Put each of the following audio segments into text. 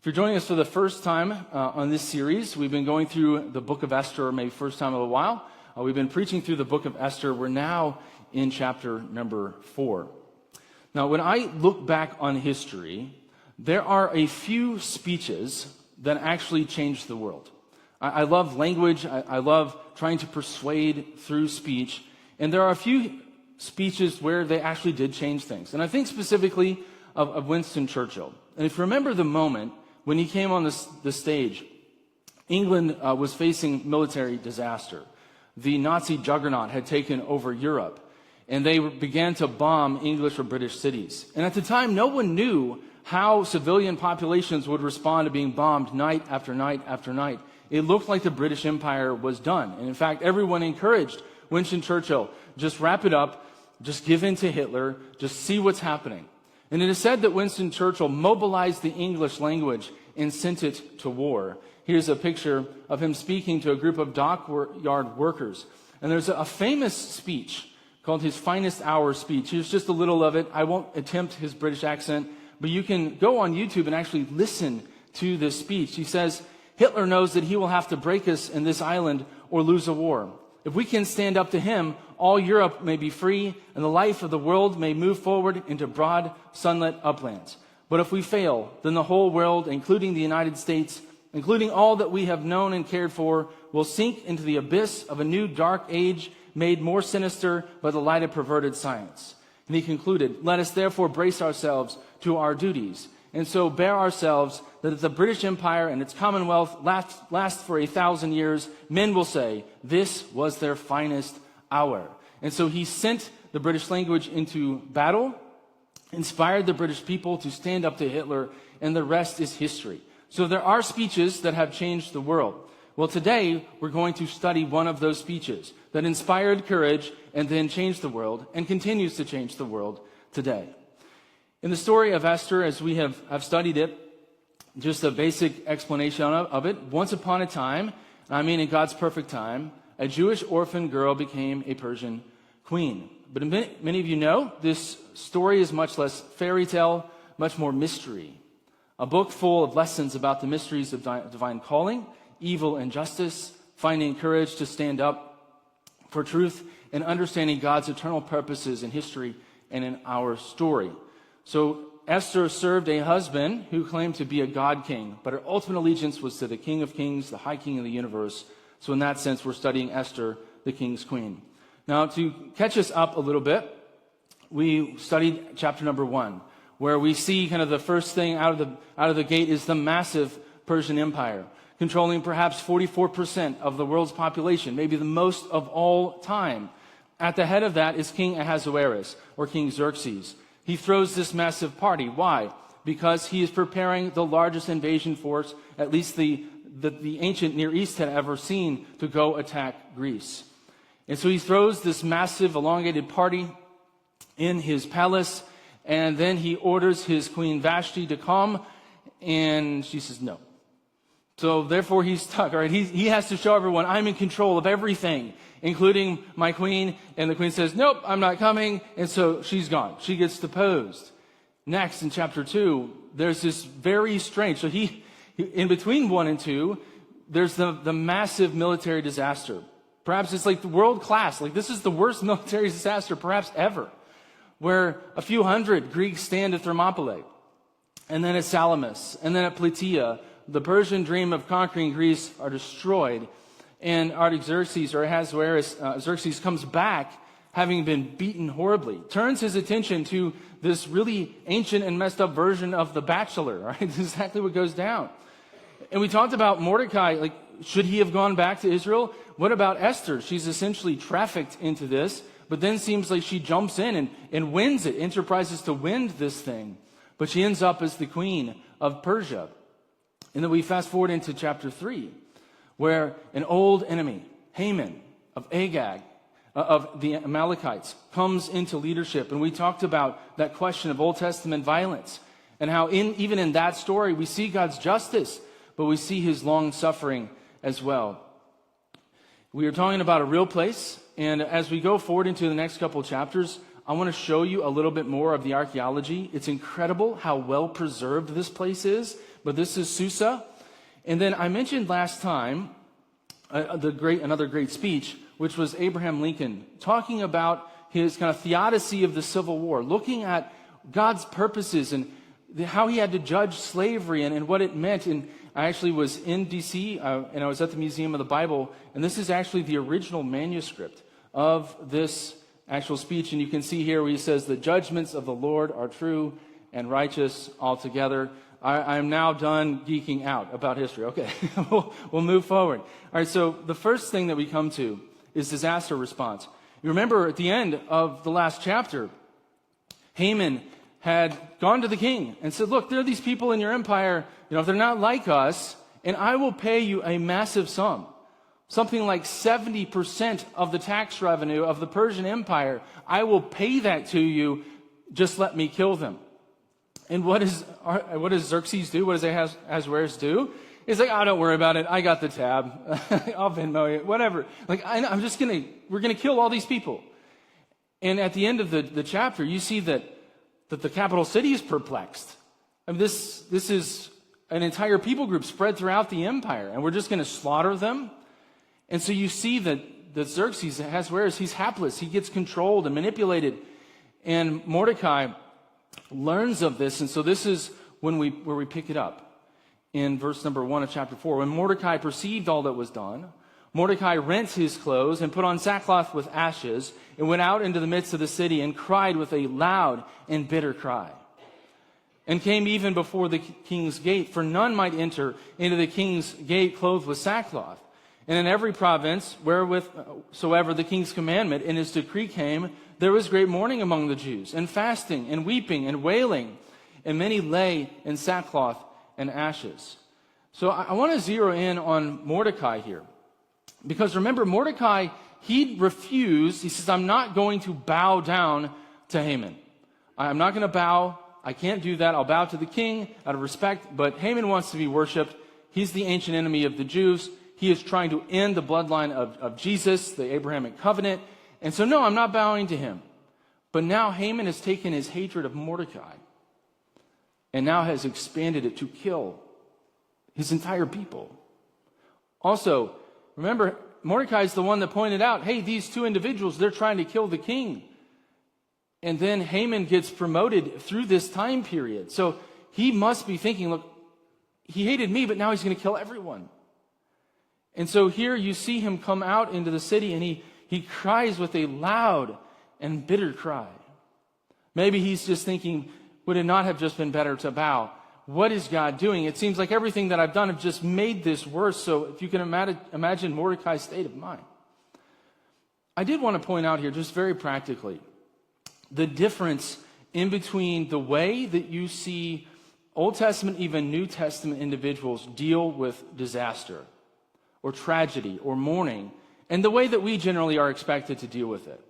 you're joining us for the first time on this series, we've been going through the book of Esther, maybe first time in a while. We've been preaching through the book of Esther. We're now in chapter number 4. Now, when I look back on history, there are a few speeches that actually changed the world. I love language. I love trying to persuade through speech. And there are a few speeches where they actually did change things. And I think specifically of Winston Churchill. And if you remember the moment when he came on the stage, England was facing military disaster. The Nazi juggernaut had taken over Europe, and they began to bomb English or British cities. And at the time, no one knew how civilian populations would respond to being bombed night after night after night. It looked like the British Empire was done. And in fact, everyone encouraged Winston Churchill, just wrap it up, just give in to Hitler, just see what's happening. And it is said that Winston Churchill mobilized the English language and sent it to war. Here's a picture of him speaking to a group of dockyard workers. And there's a famous speech called his Finest Hour speech. Here's just a little of it. I won't attempt his British accent, but you can go on YouTube and actually listen to this speech. He says, Hitler knows that he will have to break us in this island or lose a war. If we can stand up to him, all Europe may be free, and the life of the world may move forward into broad, sunlit uplands. But if we fail, then the whole world, including the United States, including all that we have known and cared for, will sink into the abyss of a new dark age made more sinister by the light of perverted science. And he concluded, let us therefore brace ourselves to our duties, and so bear ourselves that if the British Empire and its Commonwealth last for 1,000 years, men will say, this was their finest hour. And so he sent the British language into battle, inspired the British people to stand up to Hitler, and the rest is history. So there are speeches that have changed the world. Well, today we're going to study one of those speeches that inspired courage and then changed the world and continues to change the world today. In the story of Esther, as we have studied it, just a basic explanation of it. Once upon a time, I mean in God's perfect time, a Jewish orphan girl became a Persian queen. But many of you know, this story is much less fairy tale, much more mystery. A book full of lessons about the mysteries of divine calling, evil and justice, finding courage to stand up for truth, and understanding God's eternal purposes in history and in our story. So Esther served a husband who claimed to be a God king, but her ultimate allegiance was to the King of Kings, the High King of the universe. So in that sense, we're studying Esther, the King's Queen. Now, to catch us up a little bit, we studied chapter number 1, where we see kind of the first thing out of the gate is the massive Persian Empire, controlling perhaps 44% of the world's population, maybe the most of all time. At the head of that is King Ahasuerus, or King Xerxes. He throws this massive party. Why? Because he is preparing the largest invasion force, at least the ancient Near East had ever seen, to go attack Greece. And so he throws this massive elongated party in his palace, and then he orders his queen Vashti to come, and she says no. So therefore he's stuck, right? He has to show everyone, I'm in control of everything, including my queen. And the queen says, nope, I'm not coming. And so she's gone. She gets deposed. Next, in chapter 2, there's this very strange, so he in between 1 and 2, there's the massive military disaster. Perhaps it's like the world class, like this is the worst military disaster perhaps ever, where a few hundred Greeks stand at Thermopylae, and then at Salamis, and then at Plataea. The Persian dream of conquering Greece are destroyed, and Artaxerxes, or Ahasuerus, Xerxes comes back having been beaten horribly, turns his attention to this really ancient and messed up version of The Bachelor, right? This is exactly what goes down. And we talked about Mordecai, like, should he have gone back to Israel? What about Esther? She's essentially trafficked into this, but then seems like she jumps in and wins it, enterprises to win this thing. But she ends up as the queen of Persia. And then we fast forward into chapter 3, where an old enemy, Haman of Agag, of the Amalekites, comes into leadership. And we talked about that question of Old Testament violence and how even in that story we see God's justice, but we see his long suffering as well. We are talking about a real place, and as we go forward into the next couple of chapters, I want to show you a little bit more of the archaeology. It's incredible how well preserved this place is. but this is Susa. And then I mentioned last time another great speech, which was Abraham Lincoln, talking about his kind of theodicy of the Civil War, looking at God's purposes and how he had to judge slavery and what it meant. And I actually was in D.C., and I was at the Museum of the Bible, and this is actually the original manuscript of this actual speech. And you can see here where he says, "The judgments of the Lord are true and righteous altogether." I'm now done geeking out about history. Okay, we'll move forward. All right, so the first thing that we come to is disaster response. You remember at the end of the last chapter, Haman had gone to the king and said, "Look, there are these people in your empire, if they're not like us, and I will pay you a massive sum. Something like 70% of the tax revenue of the Persian Empire. I will pay that to you. Just let me kill them." And what does Xerxes do? What does Ahasuerus do? He's like, "Oh, don't worry about it. I got the tab. I'll Venmo you, whatever. Like, we're going to kill all these people." And at the end of the chapter, you see that the capital city is perplexed. I mean, this is an entire people group spread throughout the empire, and we're just going to slaughter them. And so you see that Xerxes, Ahasuerus, he's hapless. He gets controlled and manipulated. And Mordecai learns of this, and so this is where we pick it up in verse number 1 of chapter 4. When Mordecai perceived all that was done, Mordecai rent his clothes and put on sackcloth with ashes and went out into the midst of the city and cried with a loud and bitter cry, and came even before the king's gate, for none might enter into the king's gate clothed with sackcloth. And in every province wherewithsoever the king's commandment and his decree came, there was great mourning among the Jews, and fasting, and weeping, and wailing, and many lay in sackcloth and ashes. So I want to zero in on Mordecai here. Because remember, Mordecai, he refused. He says, "I'm not going to bow down to Haman. I'm not going to bow. I can't do that. I'll bow to the king out of respect." But Haman wants to be worshipped. He's the ancient enemy of the Jews. He is trying to end the bloodline of Jesus, the Abrahamic covenant. And so, no, I'm not bowing to him. But now Haman has taken his hatred of Mordecai and now has expanded it to kill his entire people. Also, remember, Mordecai is the one that pointed out, hey, these two individuals, they're trying to kill the king. And then Haman gets promoted through this time period. So he must be thinking, look, he hated me, but now he's going to kill everyone. And so here you see him come out into the city, and he cries with a loud and bitter cry. Maybe he's just thinking, would it not have just been better to bow? What is God doing? It seems like everything that I've done have just made this worse. So if you can imagine Mordecai's state of mind. I did want to point out here, just very practically, the difference in between the way that you see Old Testament, even New Testament individuals deal with disaster or tragedy or mourning, and the way that we generally are expected to deal with it.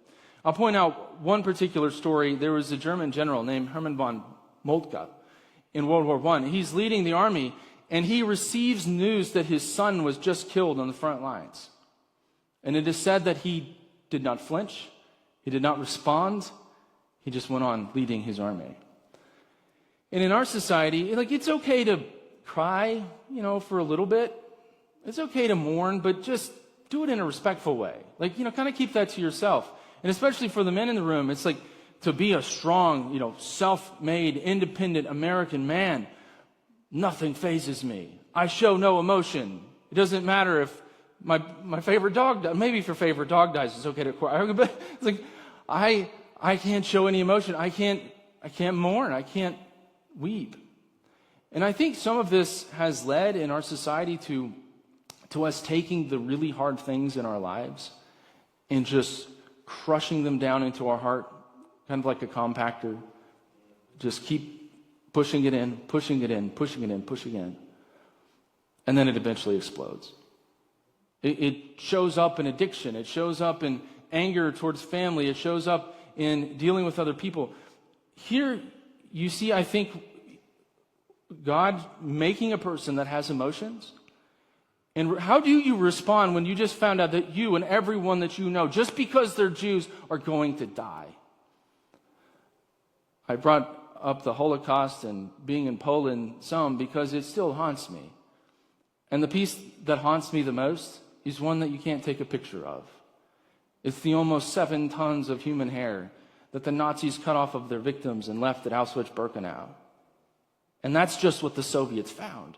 I'll point out one particular story. There was a German general named Hermann von Moltke in World War I. He's leading the army, and he receives news that his son was just killed on the front lines. And it is said that he did not flinch. He did not respond. He just went on leading his army. And in our society, it's okay to cry, for a little bit. It's okay to mourn, but just do it in a respectful way. Kind of keep that to yourself. And especially for the men in the room, it's like to be a strong, self-made, independent American man. Nothing phases me. I show no emotion. It doesn't matter if my favorite dog dies. Maybe if your favorite dog dies, it's okay to cry. But it's like, I can't show any emotion. I can't mourn. I can't weep. And I think some of this has led in our society to us taking the really hard things in our lives and just crushing them down into our heart, kind of like a compactor. Just keep pushing it in, pushing it in, pushing it in, pushing it in. And then it eventually explodes. It shows up in addiction. It shows up in anger towards family. It shows up in dealing with other people. Here you see, I think, God making a person that has emotions. And how do you respond when you just found out that you and everyone that you know, just because they're Jews, are going to die? I brought up the Holocaust and being in Poland some because it still haunts me. And the piece that haunts me the most is one that you can't take a picture of. It's the almost 7 tons of human hair that the Nazis cut off of their victims and left at Auschwitz-Birkenau. And that's just what the Soviets found.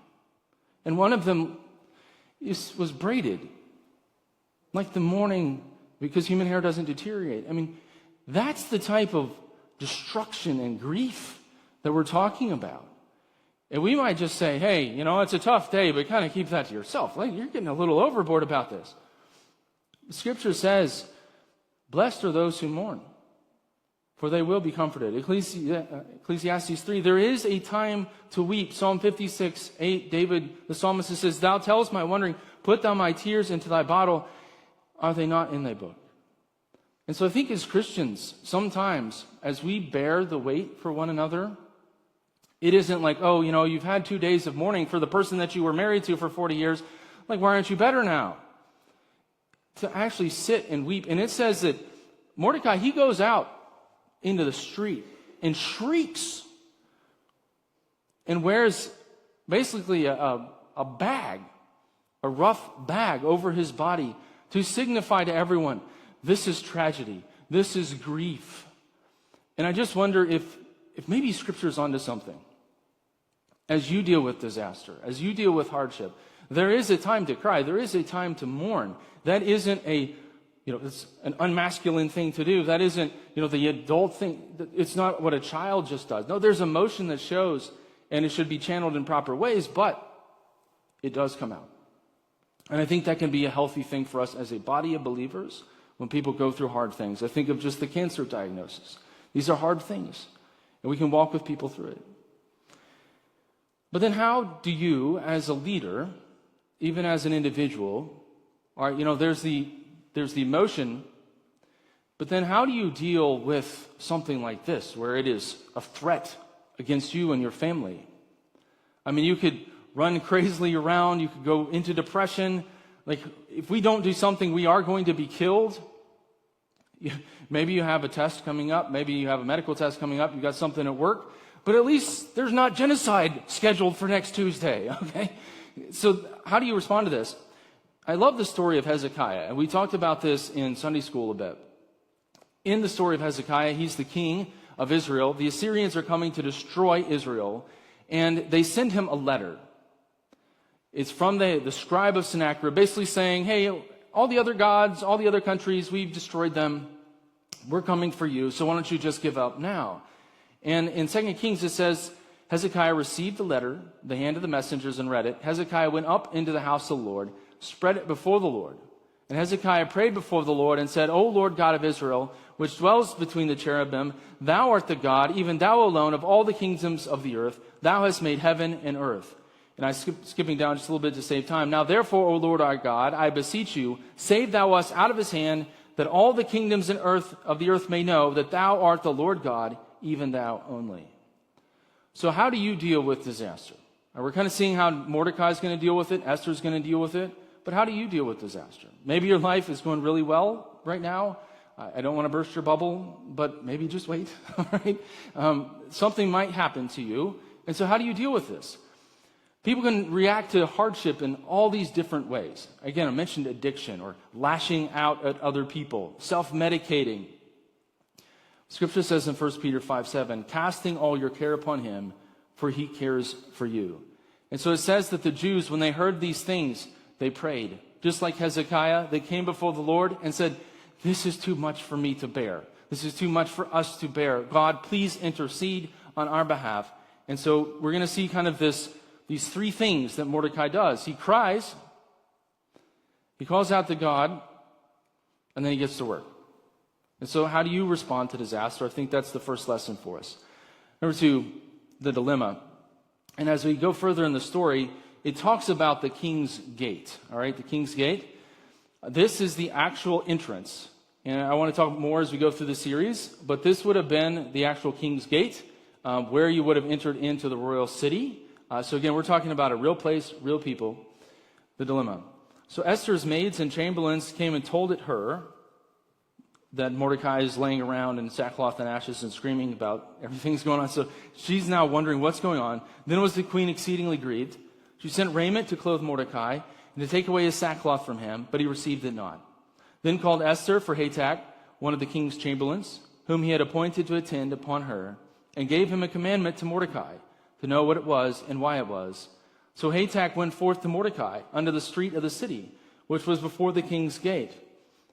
And one of them was braided, like the morning, because human hair doesn't deteriorate. I mean, that's the type of destruction and grief that we're talking about. And we might just say, hey, it's a tough day, but kind of keep that to yourself. Like, you're getting a little overboard about this. Scripture says, blessed are those who mourn, for they will be comforted. Ecclesiastes 3, there is a time to weep. Psalm 56:8, David, the psalmist, says, thou tellest my wandering, put thou my tears into thy bottle. Are they not in thy book? And so I think as Christians, sometimes as we bear the weight for one another, it isn't like, oh, you've had 2 days of mourning for the person that you were married to for 40 years. Like, why aren't you better now? To actually sit and weep. And it says that Mordecai, he goes out into the street and shrieks and wears basically a bag, a rough bag over his body to signify to everyone, this is tragedy, this is grief. And I just wonder if maybe Scripture's onto something. As you deal with disaster, as you deal with hardship, there is a time to cry, there is a time to mourn. That isn't it's an unmasculine thing to do. That isn't, the adult thing. It's not what a child just does. No, there's emotion that shows, and it should be channeled in proper ways, but it does come out. And I think that can be a healthy thing for us as a body of believers when people go through hard things. I think of just the cancer diagnosis. These are hard things, and we can walk with people through it. But then how do you, as a leader, even as an individual, there's the emotion, but then how do you deal with something like this, where it is a threat against you and your family? I mean, you could run crazily around, you could go into depression. Like, if we don't do something, we are going to be killed. Maybe you have a test coming up, maybe you have a medical test coming up, you got something at work, but at least there's not genocide scheduled for next Tuesday, okay? So how do you respond to this? I love the story of Hezekiah, and we talked about this in Sunday school a bit. In the story of Hezekiah, he's the king of Israel. The Assyrians are coming to destroy Israel, and they send him a letter. It's from the scribe of Sennacherib, basically saying, hey, all the other gods, all the other countries, we've destroyed them. We're coming for you, so why don't you just give up now? And in 2 Kings, it says, Hezekiah received the letter, the hand of the messengers, and read it. Hezekiah went up into the house of the Lord, spread it before the Lord. And Hezekiah prayed before the Lord and said, O Lord God of Israel, which dwells between the cherubim, thou art the God, even thou alone, of all the kingdoms of the earth. Thou hast made heaven and earth. And I'm skipping down just a little bit to save time. Now therefore, O Lord our God, I beseech you, save thou us out of his hand, that all the kingdoms of the earth may know that thou art the Lord God, even thou only. So how do you deal with disaster? Now, we're kind of seeing how Mordecai is going to deal with it, Esther's going to deal with it, but how do you deal with disaster? Maybe your life is going really well right now. I don't want to burst your bubble, but maybe just wait, all right? Something might happen to you, and so how do you deal with this? People can react to hardship in all these different ways. Again, I mentioned addiction or lashing out at other people, self-medicating. Scripture says in 1 Peter 5:7, casting all your care upon him, for he cares for you. And so it says that the Jews, when they heard these things, they prayed. Just like Hezekiah, they came before the Lord and said, this is too much for me to bear. This is too much for us to bear. God, please intercede on our behalf. And so we're going to see kind of these three things that Mordecai does. He cries, he calls out to God, and then he gets to work. And so how do you respond to disaster? I think that's the first lesson for us. Number two, the dilemma. And as we go further in the story, it talks about the king's gate. All right, the king's gate. This is the actual entrance. And I want to talk more as we go through the series, but this would have been the actual king's gate, where you would have entered into the royal city. So again, we're talking about a real place, real people. The dilemma. So Esther's maids and chamberlains came and told it her. that Mordecai is laying around in sackcloth and ashes and screaming about everything's going on. So she's now wondering what's going on. Then was the queen exceedingly grieved. She sent raiment to clothe Mordecai and to take away his sackcloth from him, but he received it not. Then called Esther for Hatak, one of the king's chamberlains, whom he had appointed to attend upon her, and gave him a commandment to Mordecai to know what it was and why it was. So Hatak went forth to Mordecai under the street of the city, which was before the king's gate.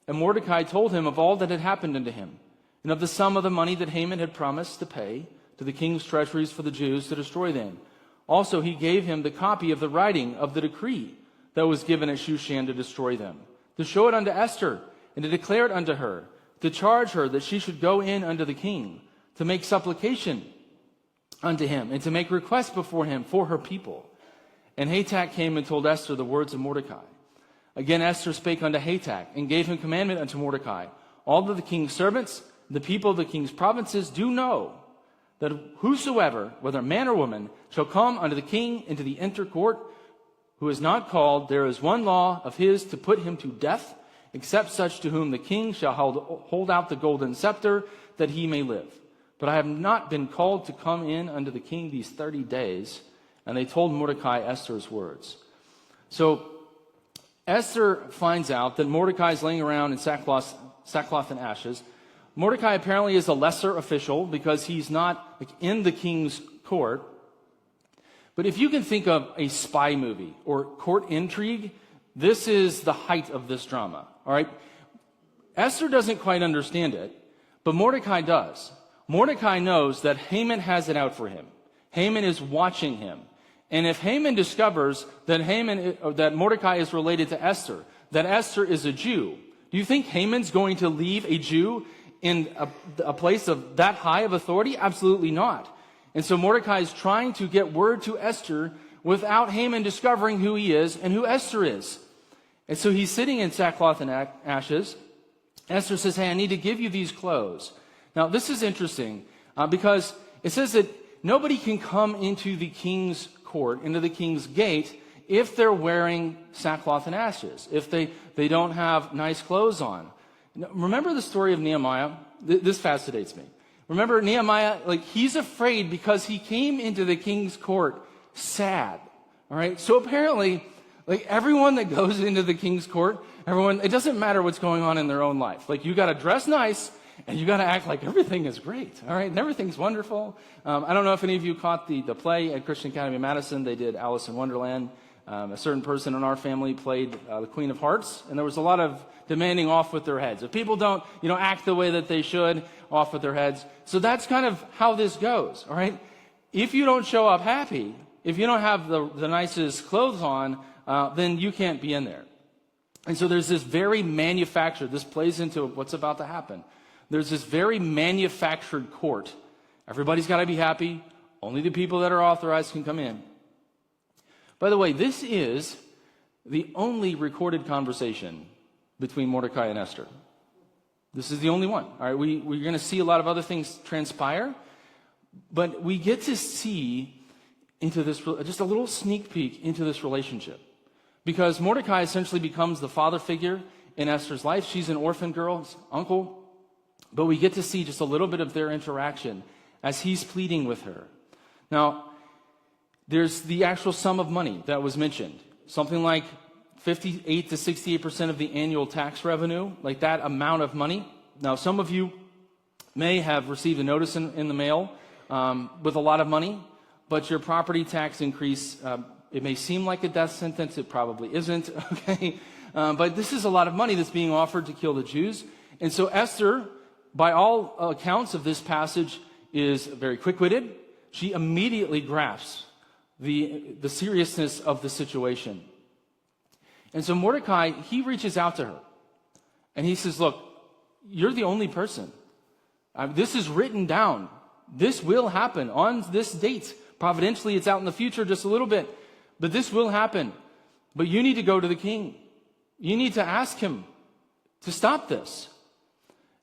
And Mordecai told him of all that had happened unto him, and of the sum of the money that Haman had promised to pay to the king's treasuries for the Jews to destroy them. Also he gave him the copy of the writing of the decree that was given at Shushan to destroy them, to show it unto Esther, and to declare it unto her, to charge her that she should go in unto the king, to make supplication unto him, and to make request before him for her people. And Hatak came and told Esther the words of Mordecai. Again Esther spake unto Hatak, and gave him commandment unto Mordecai. All of the king's servants, the people of the king's provinces, do know that whosoever, whether man or woman, shall come unto the king into the inner court, who is not called, there is one law of his to put him to death, except such to whom the king shall hold out the golden scepter, that he may live. But I have not been called to come in unto the king these 30 days. And they told Mordecai Esther's words. So Esther finds out that Mordecai is laying around in sackcloth and ashes. Mordecai apparently is a lesser official because he's not in the king's court. But if you can think of a spy movie or court intrigue, this is the height of this drama. All right? Esther doesn't quite understand it, but Mordecai does. Mordecai knows that Haman has it out for him. Haman is watching him. And if Haman discovers that Mordecai is related to Esther, that Esther is a Jew, do you think Haman's going to leave a Jew in a place of that high of authority? Absolutely not. And so Mordecai is trying to get word to Esther without Haman discovering who he is and who Esther is. And so he's sitting in sackcloth and ashes. Esther says, hey, I need to give you these clothes. Now, this is interesting because it says that nobody can come into the king's court, into the king's gate, if they're wearing sackcloth and ashes, if they don't have nice clothes on. Remember the story of Nehemiah? This fascinates me. Remember Nehemiah, he's afraid because he came into the king's court sad. All right? So apparently, everyone that goes into the king's court, it doesn't matter what's going on in their own life. You got to dress nice, and you got to act like everything is great, all right? And everything's wonderful. I don't know if any of you caught the play at Christian Academy of Madison. They did Alice in Wonderland. A certain person in our family played the Queen of Hearts, and there was a lot of demanding off with their heads. If people don't, act the way that they should, off with their heads. So that's kind of how this goes, all right? If you don't show up happy, if you don't have the nicest clothes on, then you can't be in there. And so there's this very manufactured, this plays into what's about to happen. There's this very manufactured court. Everybody's got to be happy. Only the people that are authorized can come in. By the way, this is the only recorded conversation between Mordecai and Esther. This is the only one. All right, we're going to see a lot of other things transpire, but we get to see into this, just a little sneak peek into this relationship. Because Mordecai essentially becomes the father figure in Esther's life. She's an orphan girl, uncle. But we get to see just a little bit of their interaction as he's pleading with her. Now, there's the actual sum of money that was mentioned. Something like 58 to 68% of the annual tax revenue, like that amount of money. Now, some of you may have received a notice in the mail with a lot of money, but your property tax increase, it may seem like a death sentence. It probably isn't, okay? But this is a lot of money that's being offered to kill the Jews. And so Esther, by all accounts of this passage, is very quick-witted. She immediately grasps the seriousness of the situation. And so Mordecai, he reaches out to her. And he says, look, you're the only person. This is written down. This will happen on this date. Providentially, it's out in the future just a little bit. But this will happen. But you need to go to the king. You need to ask him to stop this.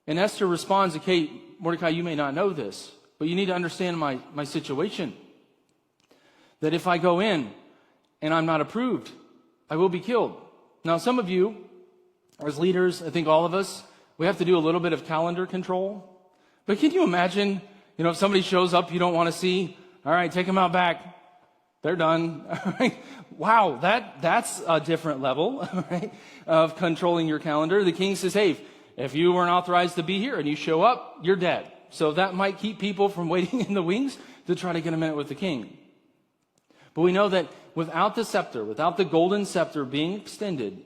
And Esther responds, okay, Mordecai, you may not know this, but you need to understand my situation. That if I go in and I'm not approved, I will be killed. Now, some of you, as leaders, I think all of us, We have to do a little bit of calendar control. But can you imagine, if somebody shows up you don't want to see, all right, take them out back. They're done. All right. Wow, that's a different level, right, of controlling your calendar. The king says, hey, if you weren't authorized to be here and you show up, you're dead. So that might keep people from waiting in the wings to try to get a minute with the king. But we know that without the scepter, without the golden scepter being extended,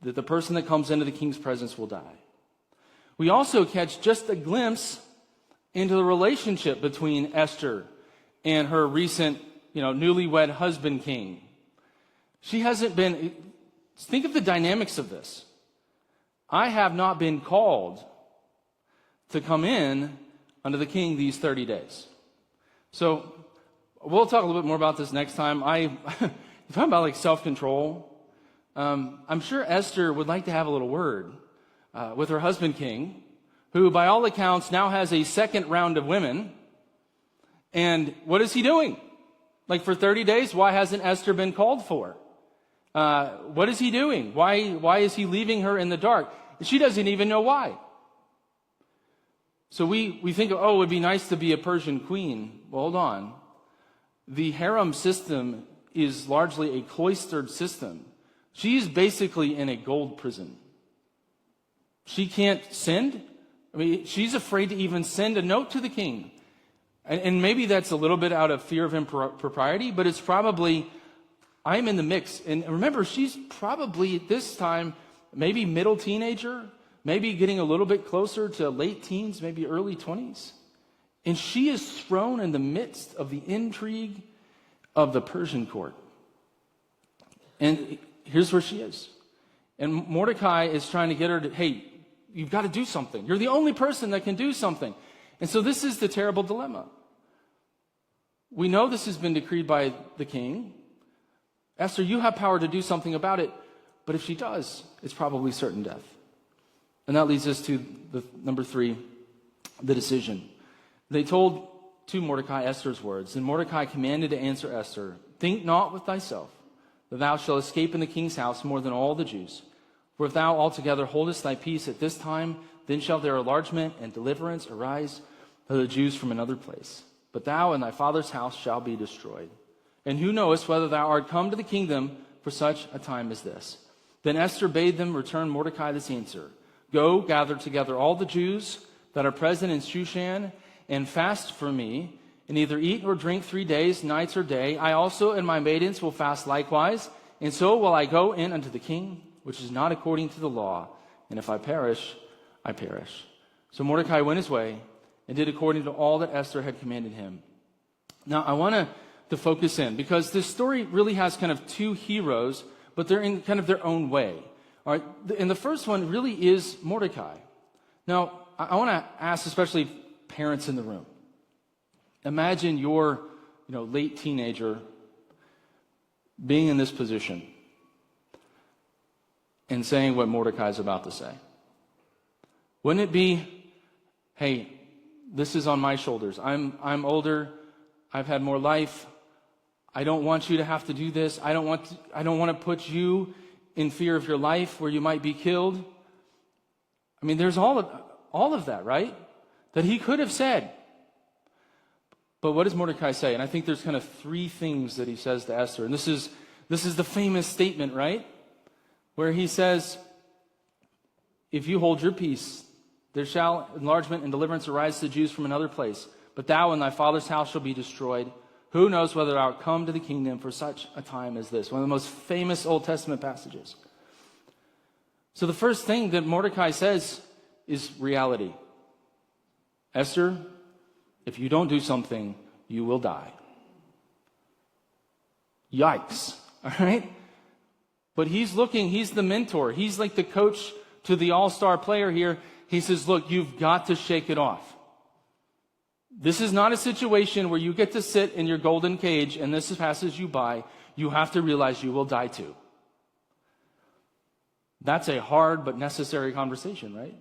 that the person that comes into the king's presence will die. We also catch just a glimpse into the relationship between Esther and her recent, newlywed husband king. She hasn't been, think of the dynamics of this. I have not been called to come in under the king these 30 days. So we'll talk a little bit more about this next time. Talking about like self-control. I'm sure Esther would like to have a little word with her husband king, who by all accounts now has a second round of women. And what is he doing? Like for 30 days, why hasn't Esther been called for? What is he doing? Why is he leaving her in the dark? She doesn't even know why. So we think, it would be nice to be a Persian queen. Well, hold on. The harem system is largely a cloistered system. She's basically in a gold prison. She can't send. She's afraid to even send a note to the king. And maybe that's a little bit out of fear of impropriety, but it's probably, I'm in the mix. And remember, she's probably at this time, maybe middle teenager, maybe getting a little bit closer to late teens, maybe early 20s. And she is thrown in the midst of the intrigue of the Persian court. And here's where she is. And Mordecai is trying to get her to, hey, you've got to do something. You're the only person that can do something. And so this is the terrible dilemma. We know this has been decreed by the king. Esther, you have power to do something about it. But if she does, it's probably certain death. And that leads us to the number 3, the decision. They told to Mordecai Esther's words, and Mordecai commanded to answer Esther, think not with thyself that thou shalt escape in the king's house more than all the Jews. For if thou altogether holdest thy peace at this time, then shall their enlargement and deliverance arise to the Jews from another place. But thou and thy father's house shall be destroyed. And who knowest whether thou art come to the kingdom for such a time as this? Then Esther bade them return Mordecai this answer. Go, gather together all the Jews that are present in Shushan, and fast for me, and neither eat nor drink 3 days, nights or day. I also and my maidens will fast likewise, and so will I go in unto the king, which is not according to the law. And if I perish, I perish. So Mordecai went his way and did according to all that Esther had commanded him. Now, I want to focus in, because this story really has kind of 2 heroes, but they're in kind of their own way. All right, and the first one really is Mordecai. Now, I want to ask, especially parents in the room. Imagine your, late teenager being in this position and saying what Mordecai is about to say. Wouldn't it be, hey, this is on my shoulders. I'm older. I've had more life. I don't want you to have to do this. I don't want to put you in fear of your life where you might be killed. There's all of that, right? That he could have said. But what does Mordecai say? And I think there's kind of 3 things that he says to Esther. And this is the famous statement, right? Where he says, if you hold your peace, there shall enlargement and deliverance arise to the Jews from another place. But thou and thy father's house shall be destroyed. Who knows whether thou art come to the kingdom for such a time as this? One of the most famous Old Testament passages. So the first thing that Mordecai says is reality. Esther, if you don't do something, you will die. Yikes. All right? But he's the mentor. He's like the coach to the all-star player here. He says, look, you've got to shake it off. This is not a situation where you get to sit in your golden cage and this passes you by. You have to realize you will die too. That's a hard but necessary conversation, right?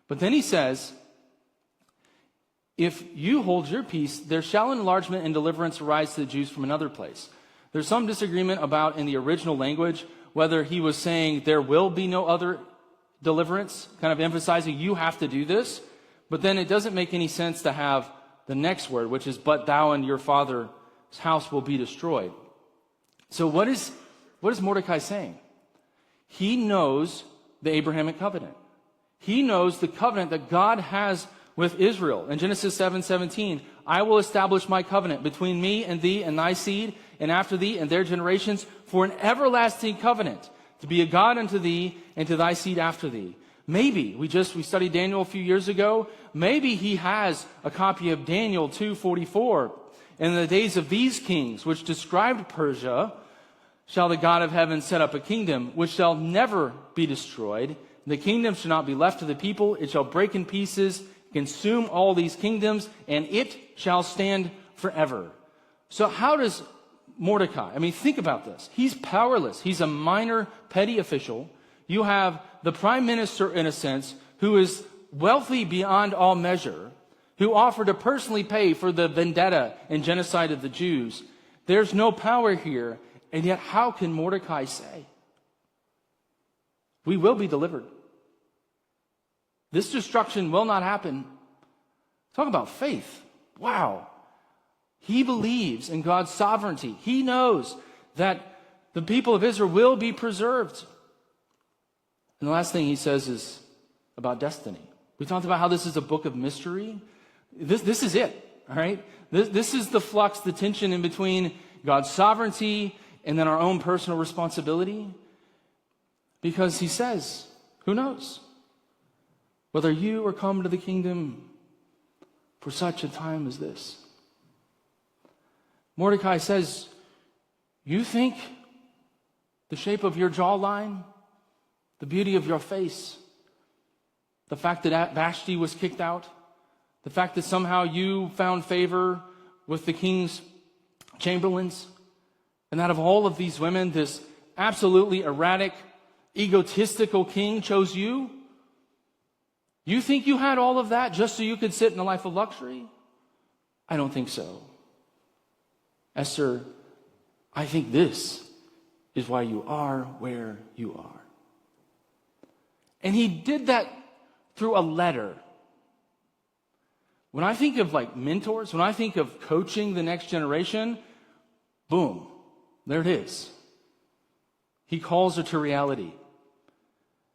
But then he says, if you hold your peace, there shall enlargement and deliverance arise to the Jews from another place. There's some disagreement about in the original language whether he was saying there will be no other deliverance, kind of emphasizing you have to do this. But then it doesn't make any sense to have the next word, which is, but thou and your father's house will be destroyed. So what is Mordecai saying? He knows the Abrahamic covenant. He knows the covenant that God has with Israel. In Genesis 7:17, I will establish my covenant between me and thee and thy seed, and after thee and their generations, for an everlasting covenant, to be a God unto thee and to thy seed after thee. Maybe, we studied Daniel a few years ago, maybe he has a copy of Daniel 2:44. In the days of these kings, which described Persia, shall the God of heaven set up a kingdom, which shall never be destroyed. The kingdom shall not be left to the people. It shall break in pieces, consume all these kingdoms, and it shall stand forever. So how does Mordecai, think about this. He's powerless. He's a minor, petty official. You have the prime minister, in a sense, who is wealthy beyond all measure, who offered to personally pay for the vendetta and genocide of the Jews. There's no power here, and yet how can Mordecai say, we will be delivered? This destruction will not happen. Talk about faith. Wow. He believes in God's sovereignty. He knows that the people of Israel will be preserved. And the last thing he says is about destiny. We talked about how this is a book of mystery. This is it, all right? This is the flux, the tension in between God's sovereignty and then our own personal responsibility. Because he says, who knows? Whether you are come to the kingdom for such a time as this. Mordecai says, you think the shape of your jawline, the beauty of your face, the fact that Vashti was kicked out, the fact that somehow you found favor with the king's chamberlains, and that of all of these women, this absolutely erratic, egotistical king chose you? You think you had all of that just so you could sit in a life of luxury? I don't think so. Esther, I think this is why you are where you are. And he did that through a letter. When I think of mentors, when I think of coaching the next generation, boom, there it is. He calls her to reality.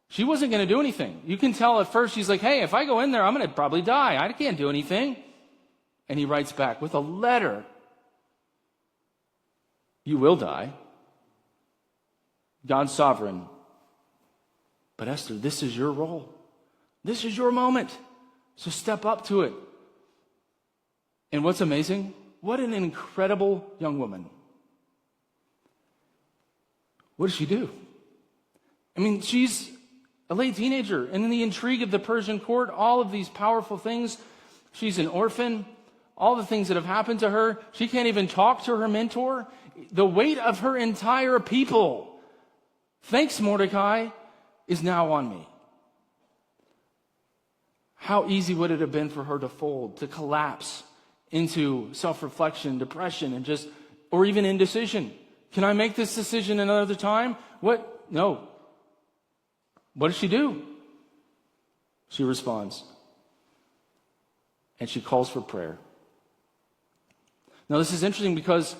She wasn't going to do anything. You can tell at first she's like, hey, if I go in there, I'm going to probably die. I can't do anything. And he writes back with a letter. You will die. God's sovereign. But Esther, this is your role. This is your moment. So step up to it. And what's amazing? What an incredible young woman. What does she do? She's a late teenager, and in the intrigue of the Persian court, all of these powerful things. She's an orphan. All the things that have happened to her. She can't even talk to her mentor. The weight of her entire people, thanks Mordecai, is now on me. How easy would it have been for her to fold, to collapse into self-reflection, depression, or even indecision? Can I make this decision another time? What? No. What does she do? She responds. And she calls for prayer. Now this is interesting because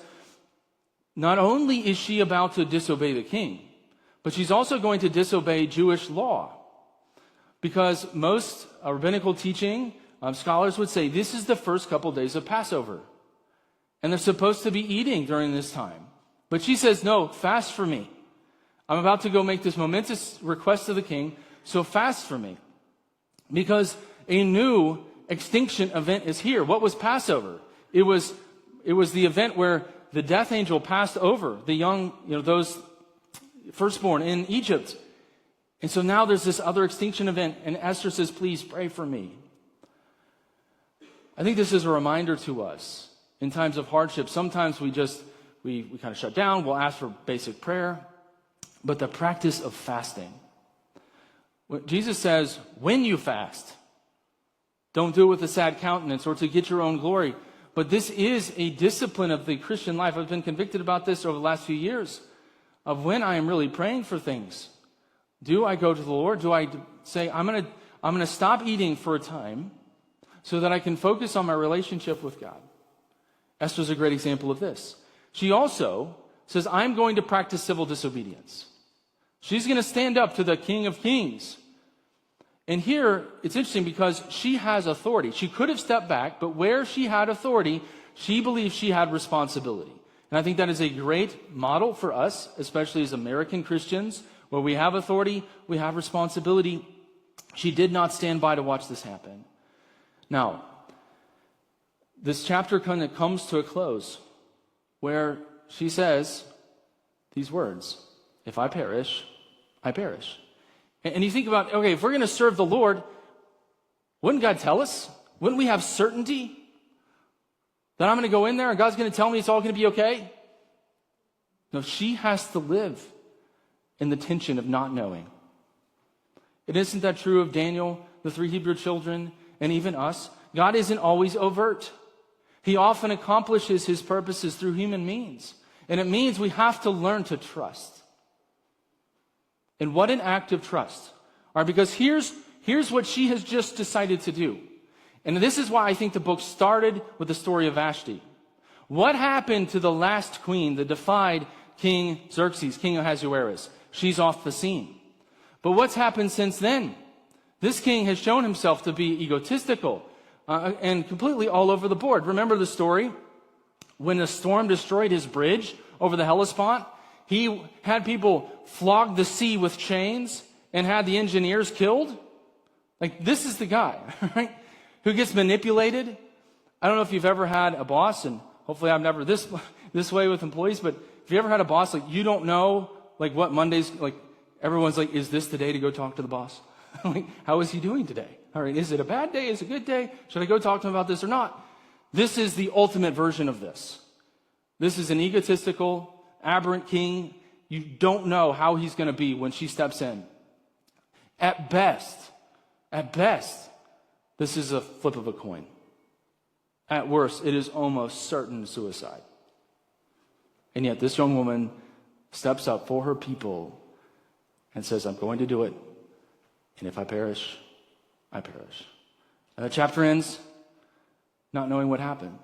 not only is she about to disobey the king, but she's also going to disobey Jewish law. Because most rabbinical teaching, scholars would say this is the first couple days of Passover. And they're supposed to be eating during this time. But she says, no, fast for me. I'm about to go make this momentous request to the king, so fast for me. Because a new extinction event is here. What was Passover? It was the event where the death angel passed over the young, those firstborn in Egypt. And so now there's this other extinction event, and Esther says, please pray for me. I think this is a reminder to us in times of hardship. Sometimes we kind of shut down. We'll ask for basic prayer. But the practice of fasting. Jesus says, when you fast, don't do it with a sad countenance or to get your own glory. But this is a discipline of the Christian life. I've been convicted about this over the last few years, of when I am really praying for things. Do I go to the Lord? Do I say, I'm going to stop eating for a time so that I can focus on my relationship with God? Esther's a great example of this. She also says, I'm going to practice civil disobedience. She's going to stand up to the King of Kings. And here, it's interesting because she has authority. She could have stepped back, but where she had authority, she believed she had responsibility. And I think that is a great model for us, especially as American Christians. Where we have authority, we have responsibility. She did not stand by to watch this happen. Now, this chapter kind of comes to a close where she says these words, if I perish, I perish. And you think about, okay, if we're going to serve the Lord, wouldn't God tell us? Wouldn't we have certainty that I'm going to go in there and God's going to tell me it's all going to be okay? No, she has to live in the tension of not knowing. And isn't that true of Daniel, the 3 Hebrew children, and even us? God isn't always overt. He often accomplishes his purposes through human means. And it means we have to learn to trust. And what an act of trust. All right, because here's what she has just decided to do. And this is why I think the book started with the story of Vashti. What happened to the last queen that defied King Xerxes, King Ahasuerus? She's off the scene. But what's happened since then? This king has shown himself to be egotistical and completely all over the board. Remember the story? When a storm destroyed his bridge over the Hellespont, he had people flog the sea with chains and had the engineers killed. Like, this is the guy, right? Who gets manipulated. I don't know if you've ever had a boss, and hopefully I'm never this way with employees, but if you ever had a boss, like, you don't know, like, what Mondays, like, everyone's like, is this the day to go talk to the boss? Like, how is he doing today? All right, is it a bad day? Is it a good day? Should I go talk to him about this or not? This is the ultimate version of this. This is an egotistical, aberrant king. You don't know how he's going to be when she steps in. At best, this is a flip of a coin. At worst, it is almost certain suicide. And yet this young woman steps up for her people and says, I'm going to do it. And if I perish, I perish. And the chapter ends not knowing what happened.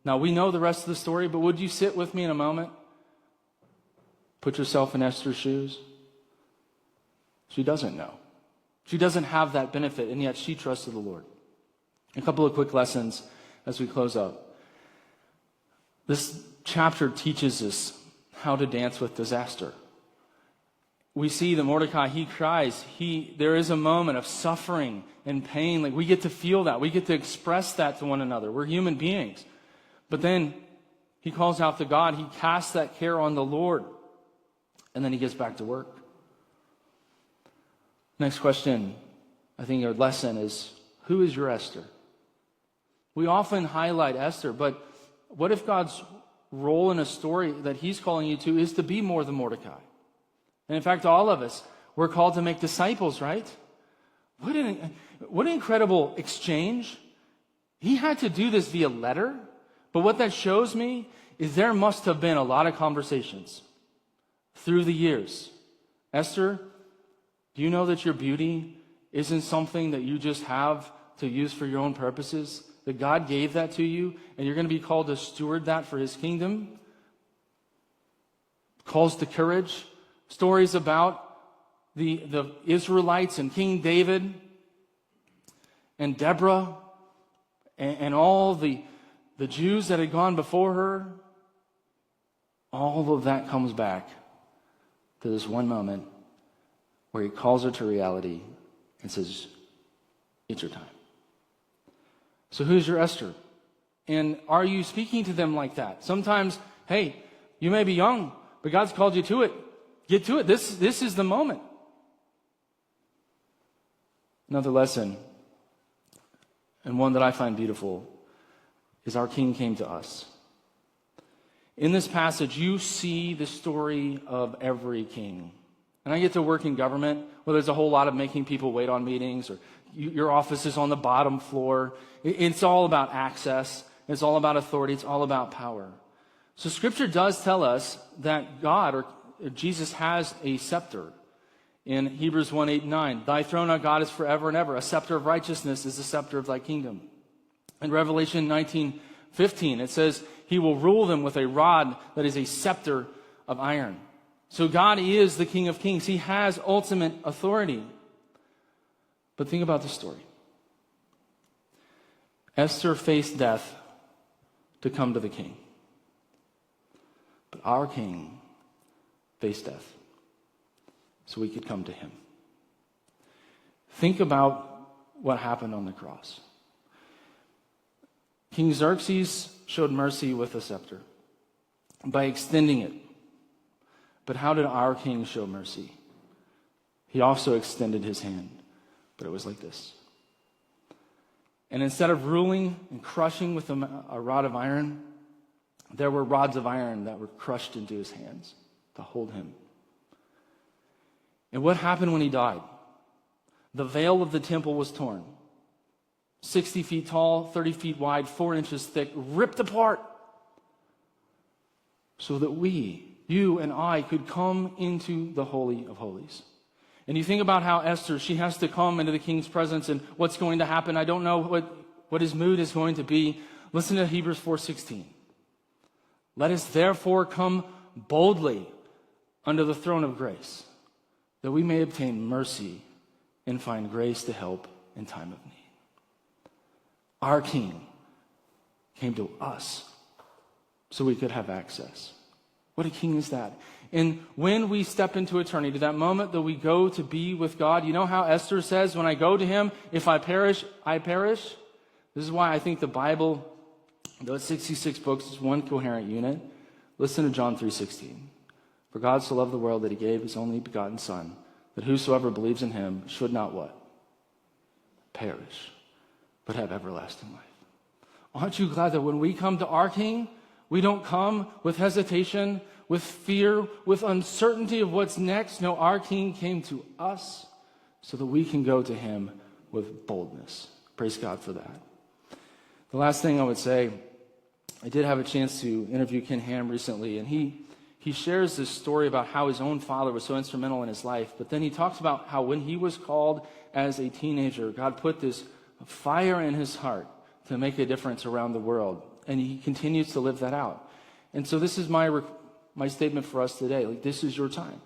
Now, we know the rest of the story, but would you sit with me in a moment? Put yourself in Esther's shoes. She doesn't know. She doesn't have that benefit, and yet she trusted the Lord. A couple of quick lessons as we close up. This chapter teaches us how to dance with disaster. We see that Mordecai, he cries. There is a moment of suffering and pain. Like, we get to feel that. We get to express that to one another. We're human beings. But then he calls out to God. He casts that care on the Lord. And then he gets back to work. Next question, I think our lesson is, who is your Esther? We often highlight Esther, but what if God's role in a story that he's calling you to is to be more than Mordecai? And in fact, all of us, we're called to make disciples, right? What an incredible exchange. He had to do this via letter, but what that shows me is there must have been a lot of conversations through the years. Esther, do you know that your beauty isn't something that you just have to use for your own purposes? That God gave that to you, and you're going to be called to steward that for his kingdom? Calls to courage. Stories about the Israelites and King David and Deborah and all the Jews that had gone before her. All of that comes back to this one moment where he calls her to reality and says, it's your time. So who's your Esther? And are you speaking to them like that? Sometimes, hey, you may be young, but God's called you to it. Get to it. This is the moment. Another lesson, and one that I find beautiful, is our King came to us. In this passage, you see the story of every king. And I get to work in government where there's a whole lot of making people wait on meetings, or your office is on the bottom floor. It's all about access. It's all about authority. It's all about power. So Scripture does tell us that God, or Jesus, has a scepter. In Hebrews 1, 8, and 9, thy throne, O God, is forever and ever. A scepter of righteousness is the scepter of thy kingdom. In Revelation 19, 15, it says, he will rule them with a rod that is a scepter of iron. So God is the King of Kings. He has ultimate authority. But think about the story. Esther faced death to come to the king. But our king faced death so we could come to him. Think about what happened on the cross. King Xerxes showed mercy with a scepter by extending it. But how did our king show mercy? He also extended his hand, but it was like this. And instead of ruling and crushing with a rod of iron, there were rods of iron that were crushed into his hands to hold him. And what happened when he died? The veil of the temple was torn. 60 feet tall, 30 feet wide, 4 inches thick, ripped apart. So that we, you and I, could come into the Holy of Holies. And you think about how Esther, she has to come into the king's presence and what's going to happen. I don't know what his mood is going to be. Listen to Hebrews 4:16. Let us therefore come boldly under the throne of grace, that we may obtain mercy and find grace to help in time of need. Our King came to us so we could have access. What a king is that? And when we step into eternity, that moment that we go to be with God, you know how Esther says, when I go to him, if I perish, I perish? This is why I think the Bible, though it's 66 books, is one coherent unit. Listen to John 3:16. For God so loved the world that he gave his only begotten Son, that whosoever believes in him should not what? Perish, but have everlasting life. Aren't you glad that when we come to our King, we don't come with hesitation, with fear, with uncertainty of what's next? No, our King came to us so that we can go to him with boldness. Praise God for that. The last thing I would say, I did have a chance to interview Ken Ham recently, and he shares this story about how his own father was so instrumental in his life. But then he talks about how when he was called as a teenager, God put this fire in his heart to make a difference around the world. And he continues to live that out. And so this is my statement for us today. Like, this is your time.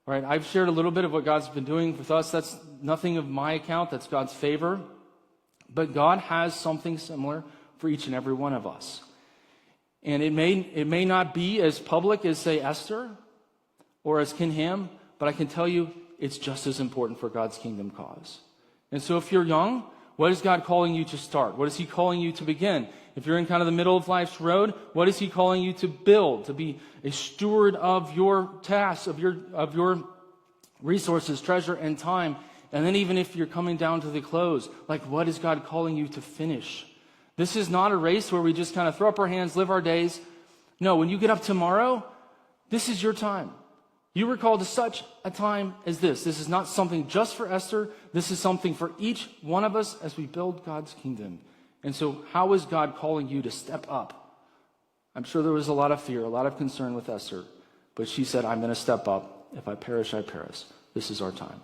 All right, I've shared a little bit of what God's been doing with us. That's nothing of my account. That's God's favor. But God has something similar for each and every one of us. And it may not be as public as, say, Esther or as Ken Ham, but I can tell you it's just as important for God's kingdom cause. And so if you're young, what is God calling you to start? What is he calling you to begin? If you're in kind of the middle of life's road, what is he calling you to build, to be a steward of your tasks, of your resources, treasure, and time? And then even if you're coming down to the close, like, what is God calling you to finish? This is not a race where we just kind of throw up our hands, live our days. No, when you get up tomorrow, this is your time. You were called to such a time as this. This is not something just for Esther. This is something for each one of us as we build God's kingdom. And so how is God calling you to step up? I'm sure there was a lot of fear, a lot of concern with Esther, but she said, I'm going to step up. If I perish, I perish. This is our time.